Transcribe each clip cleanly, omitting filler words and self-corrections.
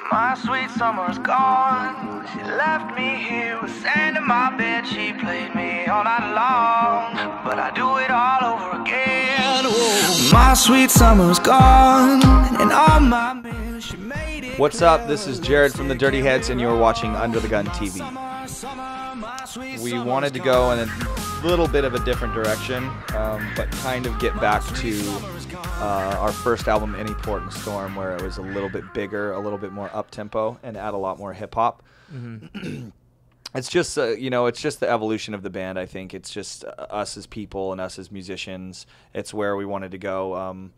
My sweet summer's gone. She left me here with sand in my bed. She played me all night long, but I do it all over again. Whoa. My sweet summer's gone, and all my meals she made it. What's up? This is Jared from the Dirty Heads, and you're watching Under the Gun TV. We wanted to go in a little bit of a different direction, but kind of get back to our first album, Any Port and Storm, where it was a little bit bigger, a little bit more up-tempo, and add a lot more hip-hop. Mm-hmm. It's just, it's just the evolution of the band, I think. It's just us as people and us as musicians. It's where we wanted to go,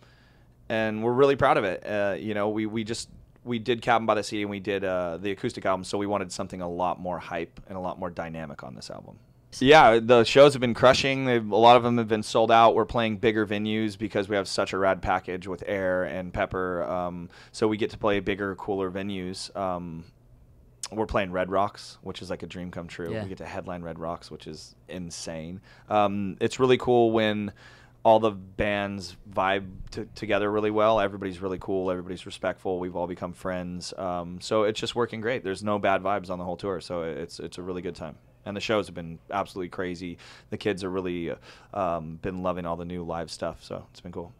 and we're really proud of it. We did Cabin by the Sea, and we did the acoustic album, so we wanted something a lot more hype and a lot more dynamic on this album. Yeah, the shows have been crushing. A lot of them have been sold out. We're playing bigger venues because we have such a rad package with Air and Pepper, so we get to play bigger, cooler venues. We're playing Red Rocks, which is like a dream come true. Yeah. We get to headline Red Rocks, which is insane. It's really cool when all the bands vibe together really well. Everybody's really cool. Everybody's respectful. We've all become friends. So it's just working great. There's no bad vibes on the whole tour, so it's a really good time. And the shows have been absolutely crazy. The kids are really been loving all the new live stuff, so it's been cool.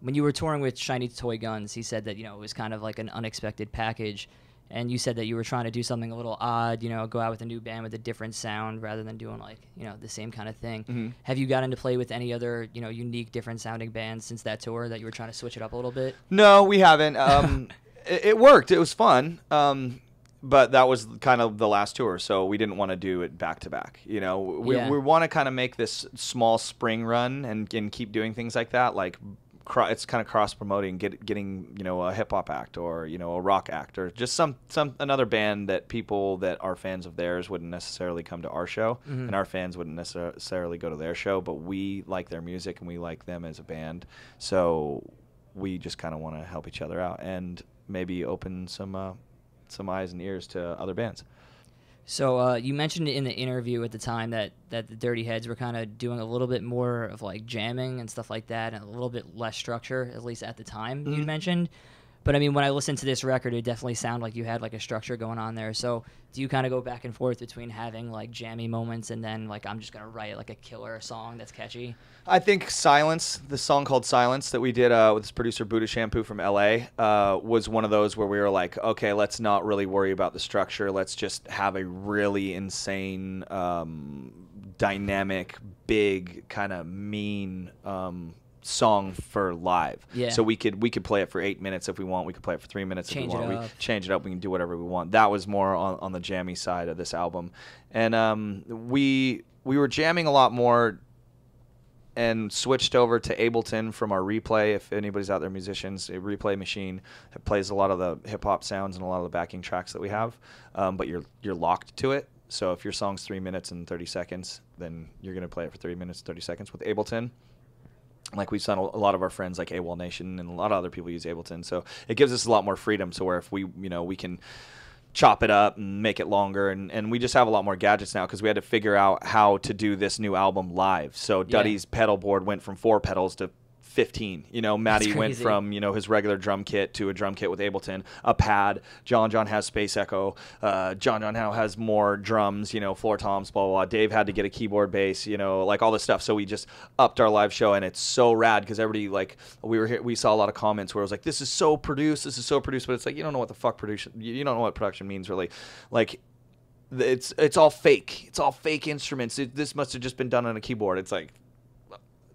When you were touring with Shiny Toy Guns, he said that, it was kind of like an unexpected package. And you said that you were trying to do something a little odd, go out with a new band with a different sound rather than doing the same kind of thing. Mm-hmm. Have you gotten to play with any other, unique, different sounding bands since that tour that you were trying to switch it up a little bit? No, we haven't. It worked. It was fun. But that was kind of the last tour, so we didn't want to do it back to back. We want to kind of make this small spring run and keep doing things like that. Like it's kind of cross promoting, getting a hip hop act or a rock act or just some another band that people that are fans of theirs wouldn't necessarily come to our show, mm-hmm. and our fans wouldn't necessarily go to their show. But we like their music and we like them as a band, so we just kind of want to help each other out and maybe open some eyes and ears to other bands. So you mentioned in the interview at the time that the Dirty Heads were kind of doing a little bit more of like jamming and stuff like that and a little bit less structure, at least at the time. Mm-hmm. You mentioned. But I mean, when I listened to this record, it definitely sounded like you had like a structure going on there. So do you kind of go back and forth between having like jammy moments and then like I'm just going to write like a killer song that's catchy? I think Silence, the song called Silence that we did with this producer Buddha Shampoo from LA, was one of those where we were like, okay, let's not really worry about the structure. Let's just have a really insane, dynamic, big, kind of mean song for live. Yeah. So we could play it for 8 minutes if we want. We could play it for 3 minutes if we want. We change it up. We can do whatever we want. That was more on the jammy side of this album. And we were jamming a lot more and switched over to Ableton from our replay. If anybody's out there, musicians, a replay machine that plays a lot of the hip-hop sounds and a lot of the backing tracks that we have, but you're locked to it. So if your song's 3 minutes and 30 seconds, then you're going to play it for 3 minutes and 30 seconds with Ableton. Like we've seen a lot of our friends like AWOL Nation and a lot of other people use Ableton. So it gives us a lot more freedom to where if we can chop it up and make it longer. And we just have a lot more gadgets now because we had to figure out how to do this new album live. So Duddy's pedal board went from 4 pedals to 15. Matty went from, his regular drum kit to a drum kit with Ableton, a pad. John has Space Echo. John now has more drums, floor toms, blah, blah, blah. Dave had to get a keyboard bass, like all this stuff. So we just upped our live show, and it's so rad because everybody, like, we saw a lot of comments where it was like, this is so produced, but it's like, you don't know what the fuck production, you don't know what production means really. Like, it's all fake. It's all fake instruments. This must have just been done on a keyboard. It's like,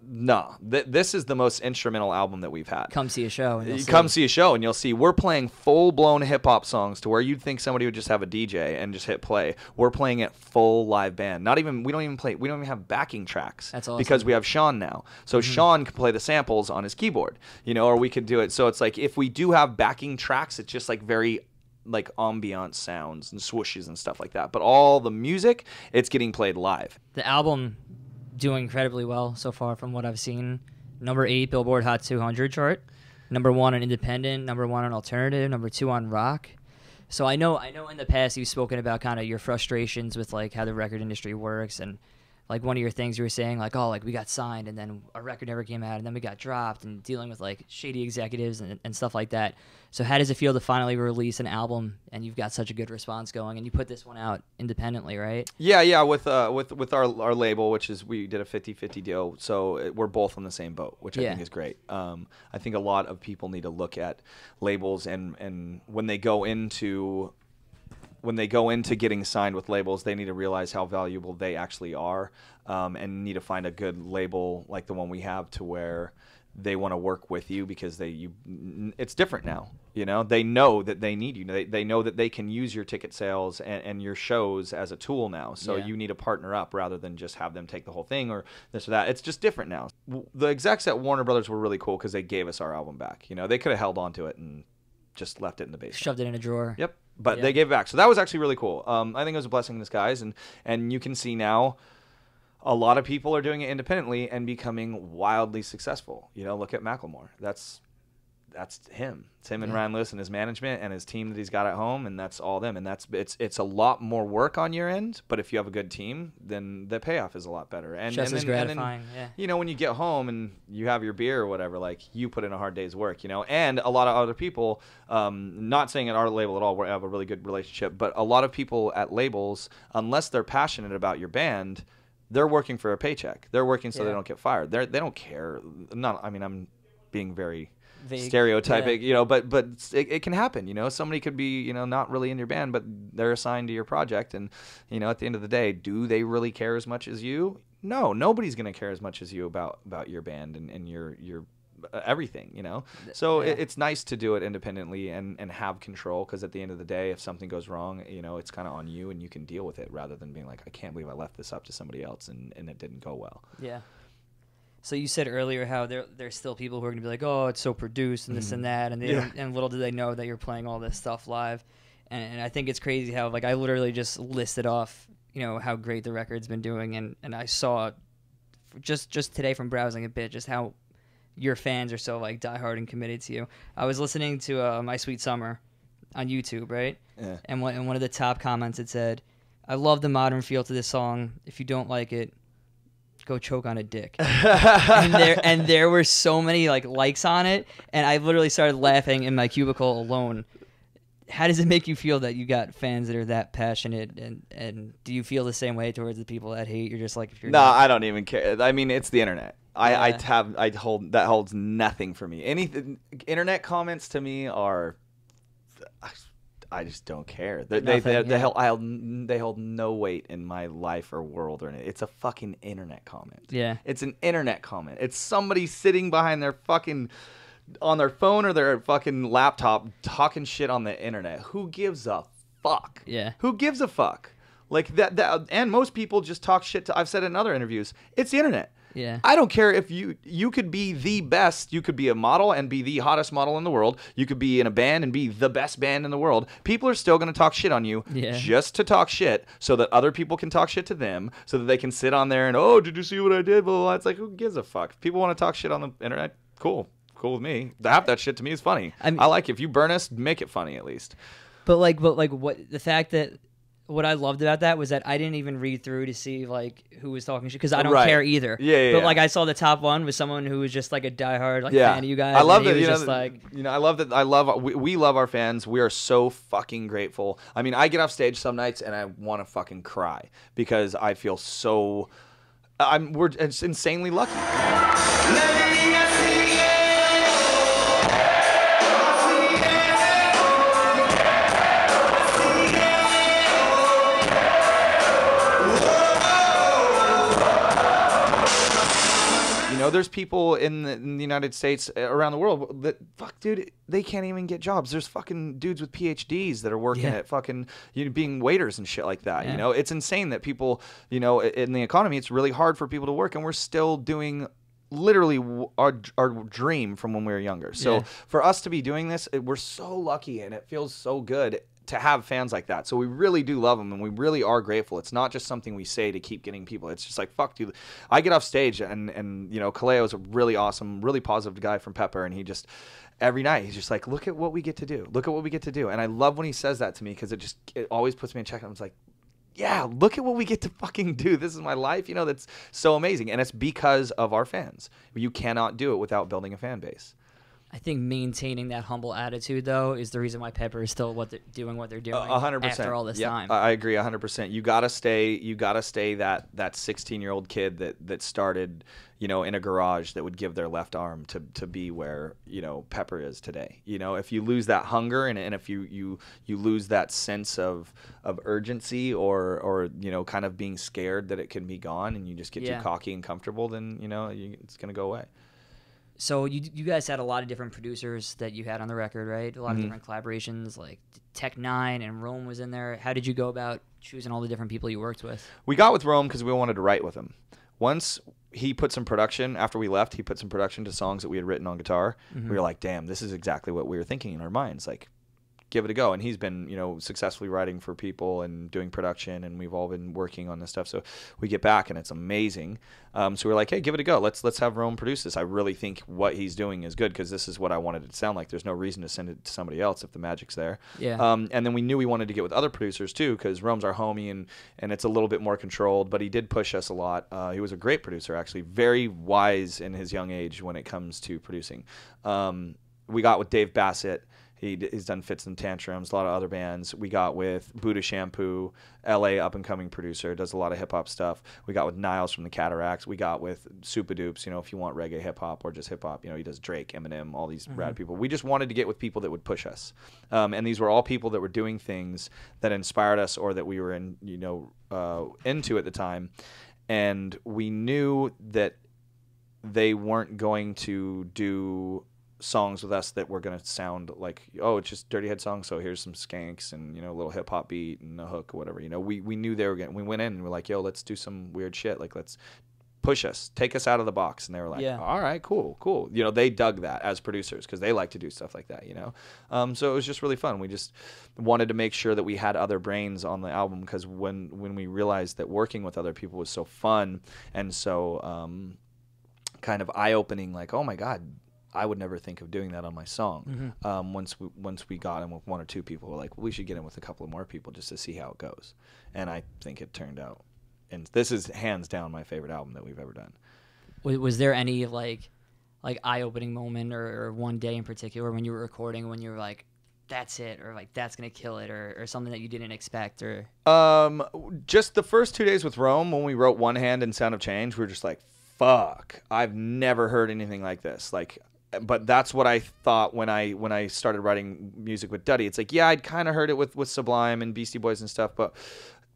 no, this is the most instrumental album that we've had. Come see a show. And see a show, and you'll see we're playing full-blown hip-hop songs to where you'd think somebody would just have a DJ and just hit play. We're playing it full live band. We don't even have backing tracks. That's awesome. Because we have Sean now. So mm-hmm. Sean can play the samples on his keyboard, or we could do it. So it's like if we do have backing tracks, it's just like very like ambient sounds and swooshes and stuff like that. But all the music, it's getting played live. The album doing incredibly well so far from what I've seen. Number 8 Billboard Hot 200 chart. Number 1 on independent. Number 1 on alternative. Number 2 on rock. So I know in the past you've spoken about kind of your frustrations with like how the record industry works, and like one of your things you were saying, like, oh, like we got signed and then our record never came out and then we got dropped, and dealing with like shady executives and stuff like that. So how does it feel to finally release an album and you've got such a good response going, and you put this one out independently, right? Yeah, with our label, which is, we did a 50-50 deal, so we're both on the same boat, which I think is great. I think a lot of people need to look at labels, and when they go into getting signed with labels, they need to realize how valuable they actually are, and need to find a good label like the one we have, to where they want to work with you, because it's different now. You know, they know that they need you. They know that they can use your ticket sales and your shows as a tool now. So you need to partner up rather than just have them take the whole thing or this or that. It's just different now. The execs at Warner Brothers were really cool because they gave us our album back. You know, they could have held on to it and just left it in the basement. Shoved it in a drawer. Yep. But they gave it back. So that was actually really cool. I think it was a blessing in disguise. And you can see now a lot of people are doing it independently and becoming wildly successful. You know, look at Macklemore. That's him. It's him and Ryan Lewis and his management and his team that he's got at home, and that's all them. And it's a lot more work on your end, but if you have a good team, then the payoff is a lot better. And just as gratifying. You know, when you get home and you have your beer or whatever, like, you put in a hard day's work, you know. And a lot of other people, not saying at our label at all, we have a really good relationship, but a lot of people at labels, unless they're passionate about your band, they're working for a paycheck. They're working so they don't get fired. They don't care. I'm being very vague, stereotypic, you know, but it can happen. You know, somebody could be, you know, not really in your band, but they're assigned to your project, and, you know, at the end of the day, do they really care as much as you? No, nobody's going to care as much as you about your band and your everything, you know. So it's nice to do it independently and have control, because at the end of the day, if something goes wrong, you know, it's kind of on you and you can deal with it, rather than being like, I can't believe I left this up to somebody else and it didn't go well. Yeah. So you said earlier how there's still people who are going to be like, oh, it's so produced and this and that, and they and little do they know that you're playing all this stuff live. And I think it's crazy how, like, I literally just listed off, you know, how great the record's been doing, and I saw just today from browsing a bit just how your fans are so, like, diehard and committed to you. I was listening to My Sweet Summer on YouTube, right? Yeah. And one of the top comments, it said, I love the modern feel to this song. If you don't like it, go choke on a dick. and there were so many likes on it, and I literally started laughing in my cubicle alone. How does it make you feel that you got fans that are that passionate, and do you feel the same way towards the people that hate? You're just like, if you're I don't even care. I mean, it's the internet. That holds nothing for me. Anything internet comments to me are, I just don't care. They hold no weight in my life or world or anything. It's a fucking internet comment. Yeah. It's an internet comment. It's somebody sitting behind their fucking, on their phone or their fucking laptop talking shit on the internet. Who gives a fuck? Yeah. Who gives a fuck? Like that and most people just talk shit I've said in other interviews. It's the internet. Yeah. I don't care if you could be the best. You could be a model and be the hottest model in the world. You could be in a band and be the best band in the world. People are still going to talk shit on you just to talk shit, so that other people can talk shit to them, so that they can sit on there and, oh, did you see what I did? Blah, blah, blah. It's like, who gives a fuck? If people want to talk shit on the internet, cool with me. Half that shit to me is funny. I like it. If you burn us, make it funny at least. But what the fact that. What I loved about that was that I didn't even read through to see who was talking shit, because I don't care either. Yeah. But I saw the top one was someone who was just like a diehard fan of you guys. I love that. I love that. We love our fans. We are so fucking grateful. I mean, I get off stage some nights and I want to fucking cry because I feel so. We're insanely lucky. You know, there's people in the United States, around the world, that, fuck, dude, they can't even get jobs. There's fucking dudes with PhDs that are working at fucking, being waiters and shit like that. You know, it's insane that people, in the economy, it's really hard for people to work, and we're still doing literally our dream from when we were younger. So for us to be doing this, we're so lucky, and it feels so good to have fans like that. So we really do love them, and we really are grateful. It's not just something we say to keep getting people. It's just like, fuck, dude. I get off stage, and Kaleo is a really awesome, really positive guy from Pepper, and he just, every night, he's just like, look at what we get to do. Look at what we get to do. And I love when he says that to me, because it always puts me in check. And I was like, yeah, look at what we get to fucking do. This is my life. You know, that's so amazing. And it's because of our fans. You cannot do it without building a fan base. I think maintaining that humble attitude, though, is the reason why Pepper is still what they're doing 100%. after all this time. I agree 100%. You gotta stay that 16-year-old kid that started, you know, in a garage that would give their left arm to be where, you know, Pepper is today. You know, if you lose that hunger and if you lose that sense of urgency or you know, kind of being scared that it can be gone and you just get too cocky and comfortable, then, you know, it's gonna go away. So you guys had a lot of different producers that you had on the record, right? A lot of different collaborations, like Tech Nine and Rome was in there. How did you go about choosing all the different people you worked with? We got with Rome because we wanted to write with him. Once he put some production, after we left, he put some production to songs that we had written on guitar. We were like, damn, this is exactly what we were thinking in our minds. Like, give it a go. And he's been, you know, successfully writing for people and doing production, and we've all been working on this stuff. So we get back and it's amazing. So we're like, hey, give it a go. Let's have Rome produce this. I really think what he's doing is good because this is what I wanted it to sound like. There's no reason to send it to somebody else if the magic's there. Yeah. And then we knew we wanted to get with other producers too because Rome's our homie and it's a little bit more controlled, but he did push us a lot. He was a great producer, actually, very wise in his young age when it comes to producing. We got with Dave Bassett. He's done Fits and Tantrums, a lot of other bands. We got with Buddha Shampoo, LA up-and-coming producer, does a lot of hip-hop stuff. We got with Niles from the Cataracts. We got with Super Dupes, you know, if you want reggae hip-hop or just hip-hop. You know, he does Drake, Eminem, all these rad people. We just wanted to get with people that would push us. And these were all people that were doing things that inspired us or that we were into at the time. And we knew that they weren't going to do songs with us that were going to sound like, oh, it's just Dirty Head songs, so here's some skanks and, you know, a little hip hop beat and a hook or whatever. You know, we knew they were going to, we went in and we're like, yo, let's do some weird shit. Like, let's push us, take us out of the box. And they were like, all right, cool. You know, they dug that as producers because they like to do stuff like that, you know. So it was just really fun. We just wanted to make sure that we had other brains on the album because when we realized that working with other people was so fun and so kind of eye-opening, like, oh my God, I would never think of doing that on my song. Once we got in with one or two people, we're like, well, we should get in with a couple of more people just to see how it goes. And I think it turned out. And this is hands down my favorite album that we've ever done. Was there any like eye-opening moment or one day in particular when you were recording when you were like, that's it, or like that's gonna kill it, or something that you didn't expect, or? Just the first 2 days with Rome when we wrote One Hand and Sound of Change, we were just like, fuck, I've never heard anything like this. Like. But that's what I thought when I started writing music with Duddy. It's like, yeah, I'd kind of heard it with Sublime and Beastie Boys and stuff, but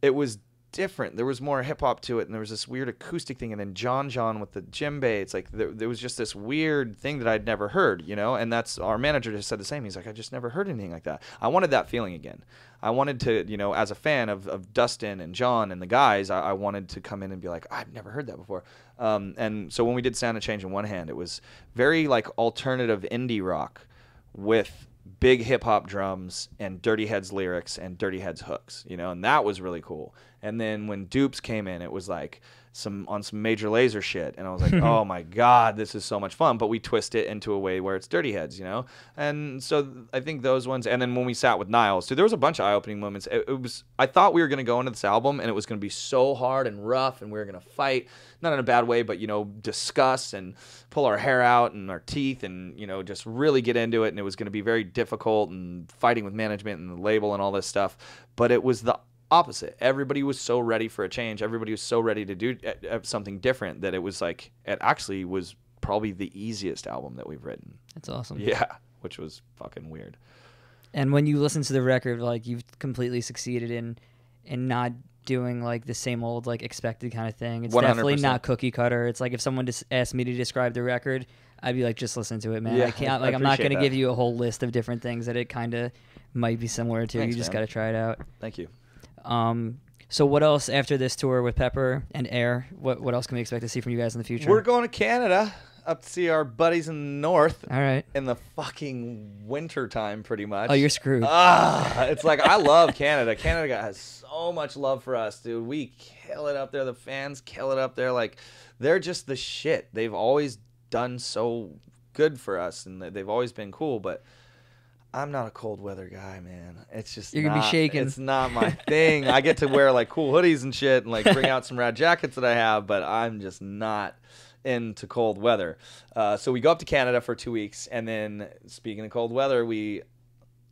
it was different. There was more hip-hop to it, and there was this weird acoustic thing, and then John with the djembe. It's like there was just this weird thing that I'd never heard, you know, and that's our manager just said the same. He's like, I just never heard anything like that. I wanted that feeling again. I wanted to, you know, as a fan of Dustin and John and the guys, I wanted to come in and be like, I've never heard that before. And so when we did Sound of Change in One Hand, it was very like alternative indie rock with big hip-hop drums and Dirty Head's lyrics and Dirty Head's hooks, you know, and that was really cool. And then when Dupes came in, it was like some Major Lazer shit, and I was like, oh my God, this is so much fun. But we twist it into a way where it's Dirty Heads, you know. And so I think those ones. And then when we sat with Niles, dude, there was a bunch of eye-opening moments. It was, I thought we were gonna go into this album and it was gonna be so hard and rough, and we were gonna fight, not in a bad way, but, you know, discuss and pull our hair out and our teeth and, you know, just really get into it. And it was gonna be very difficult and fighting with management and the label and all this stuff. But it was the opposite. Everybody was so ready for a change. Everybody was so ready to do something different that it was like, it actually was probably the easiest album that we've written. That's awesome. Yeah, which was fucking weird. And when you listen to the record, like, you've completely succeeded in not doing like the same old like expected kind of thing. It's 100%. Definitely not cookie cutter. It's like if someone just asked me to describe the record, I'd be like, just listen to it, man. Yeah, I can't, like, I'm not going to give you a whole list of different things that it kind of might be similar to. Thanks, you just man. got to try it out. Thank you. So what else after this tour with Pepper and Air? What else can we expect to see from you guys in the future? We're going to Canada up to see our buddies in the north. All right. In the fucking winter time, pretty much. Oh, you're screwed. It's like, I love Canada. Canada has so much love for us, dude. We kill it up there. The fans kill it up there. Like, they're just the shit. They've always done so good for us, and they've always been cool, but I'm not a cold weather guy, man. It's just you're gonna be shaking. It's not my thing. I get to wear like cool hoodies and shit, and like bring out some rad jackets that I have, but I'm just not into cold weather. So we go up to Canada for 2 weeks, and then speaking of cold weather, we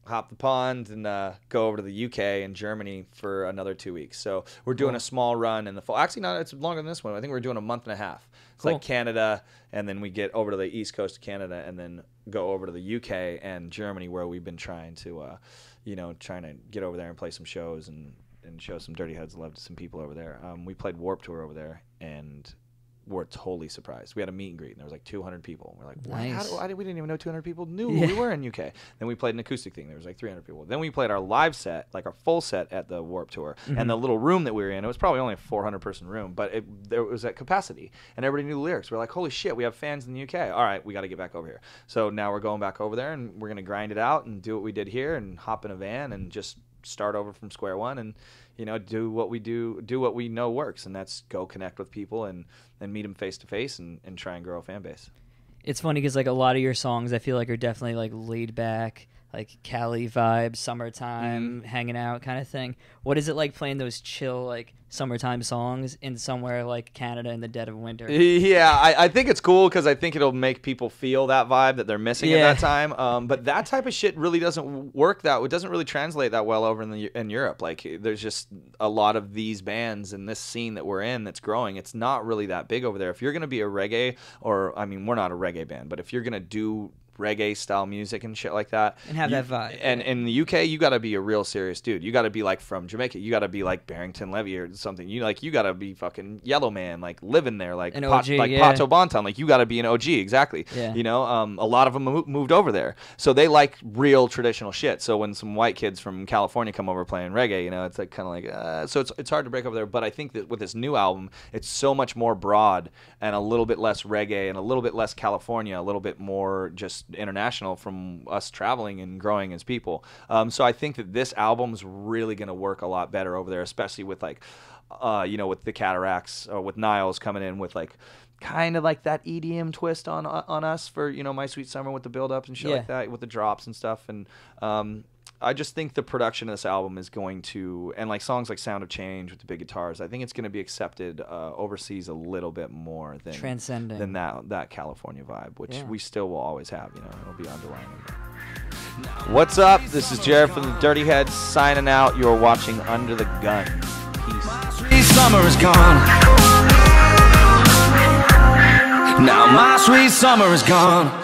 hop the pond and go over to the UK and Germany for another 2 weeks. So we're doing a small run in the fall. Actually, no, it's longer than this one. I think we're doing a month and a half. It's like Canada, and then we get over to the east coast of Canada, and then go over to the UK and Germany, where we've been trying to, trying to get over there and play some shows and show some Dirty Heads love to some people over there. We played Warped Tour over there, and we're totally surprised. We had a meet and greet, and there was like 200 people. We're like, nice. We didn't even know 200 people knew we were in UK. Then we played an acoustic thing. There was like 300 people. Then we played our live set, like our full set at the Warped Tour. And the little room that we were in, it was probably only a 400-person room, but it was at capacity. And everybody knew the lyrics. We're like, holy shit, we have fans in the UK. All right, we got to get back over here. So now we're going back over there, and we're going to grind it out and do what we did here and hop in a van and just start over from square one and do what we know works, and that's go connect with people and meet them face to face and try and grow a fan base. It's funny because like a lot of your songs I feel like are definitely like laid back, like Cali vibes, summertime, hanging out kind of thing. What is it like playing those chill like summertime songs in somewhere like Canada in the dead of winter? Yeah, I think it's cool because I think it'll make people feel that vibe that they're missing at that time. But that type of shit really doesn't work it doesn't really translate that well over in Europe. Like there's just a lot of these bands in this scene that we're in that's growing. It's not really that big over there. If you're going to be a reggae, we're not a reggae band, but if you're going to do reggae style music and shit like that and have that vibe, and in the UK you got to be a real serious dude. You got to be like from Jamaica. You got to be like Barrington Levy or something. You got to be fucking Yellow Man, like living there, like an OG, Pato Bonton. Like you got to be an OG, exactly. A lot of them moved over there, so they like real traditional shit. So when some white kids from California come over playing reggae, it's like kind of like so it's hard to break over there. But I think that with this new album, it's so much more broad and a little bit less reggae and a little bit less California, a little bit more just international from us traveling and growing as people. So I think that this album's really going to work a lot better over there, especially with like, with the Cataracts or with Niles coming in with like kind of like that EDM twist on us for, My Sweet Summer with the build-ups and shit like that, with the drops and stuff. And I just think the production of this album is going to, and like songs like Sound of Change with the big guitars, I think it's going to be accepted overseas a little bit more than transcending than that California vibe, which we still will always have. It'll be underlying. What's up? This is Jared from the Dirty Heads signing out. You're watching Under the Gun. Peace. My sweet summer is gone. Now my sweet summer is gone.